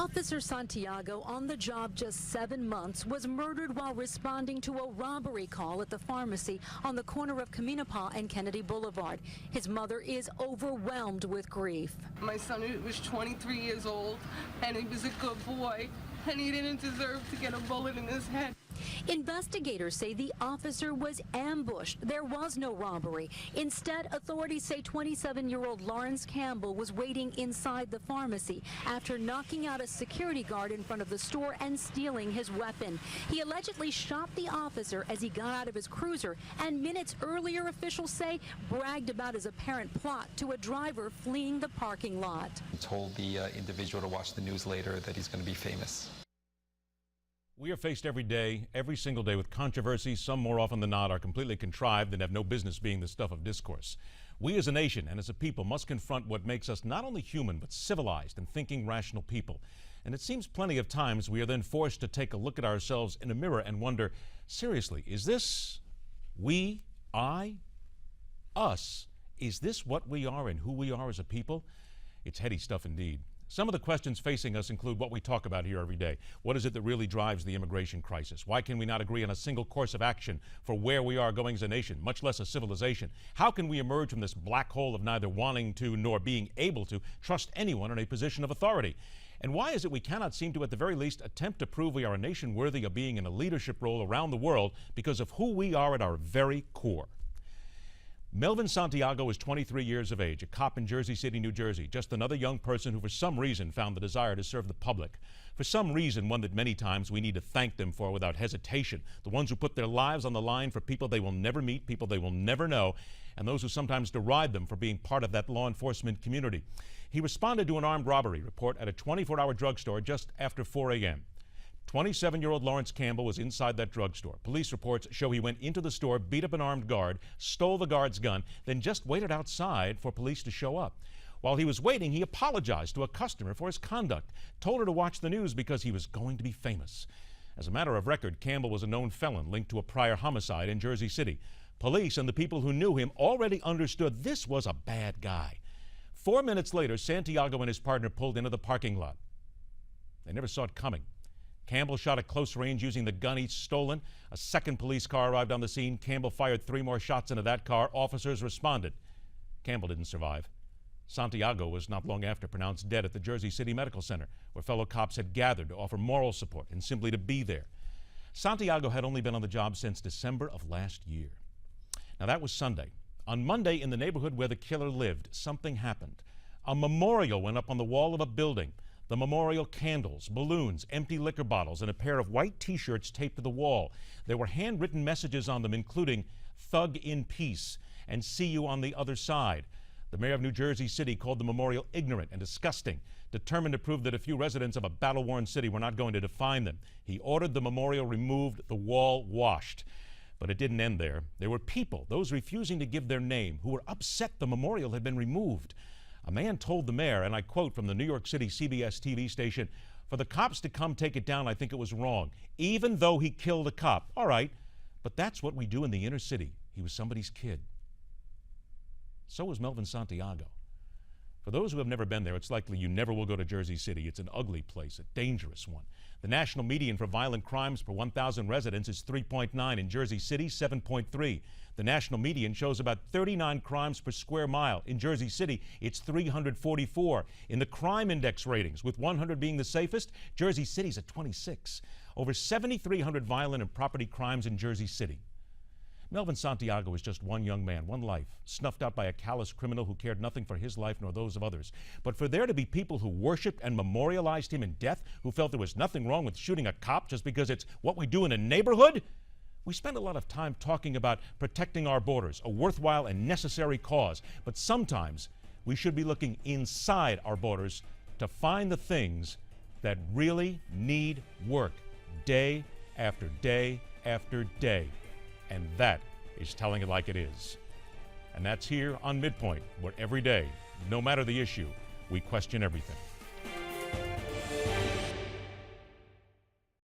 Officer Santiago, on the job just 7 months, was murdered while responding to a robbery call at the pharmacy on the corner of Caminapa and Kennedy Boulevard. His mother is overwhelmed with grief. My son was 23 years old, and he was a good boy, and he didn't deserve to get a bullet in his head. Investigators say the officer was ambushed. There was no robbery. Instead, authorities say 27-year-old Lawrence Campbell was waiting inside the pharmacy after knocking out a security guard in front of the store and stealing his weapon. He allegedly shot the officer as he got out of his cruiser, and minutes earlier, officials say, bragged about his apparent plot to a driver fleeing the parking lot. He told the individual to watch the news later that he's going to be famous. We are faced every day, every single day, with controversies. Some more often than not are completely contrived and have no business being the stuff of discourse. We as a nation and as a people must confront what makes us not only human but civilized and thinking rational people. And it seems plenty of times we are then forced to take a look at ourselves in a mirror and wonder, seriously, is this we, I, us? Is this what we are and who we are as a people? It's heady stuff indeed. Some of the questions facing us include what we talk about here every day. What is it that really drives the immigration crisis? Why can we not agree on a single course of action for where we are going as a nation, much less a civilization? How can we emerge from this black hole of neither wanting to nor being able to trust anyone in a position of authority? And why is it we cannot seem to, at the very least, attempt to prove we are a nation worthy of being in a leadership role around the world because of who we are at our very core? Melvin Santiago is 23 years of age, a cop in Jersey City, New Jersey, just another young person who for some reason found the desire to serve the public. For some reason, one that many times we need to thank them for without hesitation. The ones who put their lives on the line for people they will never meet, people they will never know, and those who sometimes deride them for being part of that law enforcement community. He responded to an armed robbery report at a 24-hour drugstore just after 4 a.m. 27-year-old Lawrence Campbell was inside that drugstore. Police reports show he went into the store, beat up an armed guard, stole the guard's gun, then just waited outside for police to show up. While he was waiting, he apologized to a customer for his conduct, told her to watch the news because he was going to be famous. As a matter of record, Campbell was a known felon linked to a prior homicide in Jersey City. Police and the people who knew him already understood this was a bad guy. 4 minutes later, Santiago and his partner pulled into the parking lot. They never saw it coming. Campbell shot at close range using the gun he'd stolen. A second police car arrived on the scene. Campbell fired 3 more shots into that car. Officers responded. Campbell didn't survive. Santiago was not long after pronounced dead at the Jersey City Medical Center, where fellow cops had gathered to offer moral support and simply to be there. Santiago had only been on the job since December of last year. Now, that was Sunday. On Monday, in the neighborhood where the killer lived, something happened. A memorial went up on the wall of a building. The memorial candles, balloons, empty liquor bottles, and a pair of white T-shirts taped to the wall. There were handwritten messages on them, including "Thug in peace" and "See you on the other side." The mayor of New Jersey City called the memorial ignorant and disgusting, determined to prove that a few residents of a battle-worn city were not going to define them. He ordered the memorial removed, the wall washed. But it didn't end there. There were people, those refusing to give their name, who were upset the memorial had been removed. A man told the mayor, and I quote from the New York City CBS TV station, "For the cops to come take it down, I think it was wrong. Even though he killed a cop. All right, but that's what we do in the inner city. He was somebody's kid." So was Melvin Santiago. For those who have never been there, it's likely you never will go to Jersey City. It's an ugly place, a dangerous one. The national median for violent crimes per 1,000 residents is 3.9. In Jersey City, 7.3. The national median shows about 39 crimes per square mile. In Jersey City, it's 344. In the crime index ratings, with 100 being the safest, Jersey City's at 26. Over 7,300 violent and property crimes in Jersey City. Melvin Santiago is just one young man, one life, snuffed out by a callous criminal who cared nothing for his life nor those of others. But for there to be people who worshiped and memorialized him in death, who felt there was nothing wrong with shooting a cop just because it's what we do in a neighborhood? We spend a lot of time talking about protecting our borders, a worthwhile and necessary cause. But sometimes we should be looking inside our borders to find the things that really need work day after day after day. And that is telling it like it is. And that's here on MidPoint, where every day, no matter the issue, we question everything.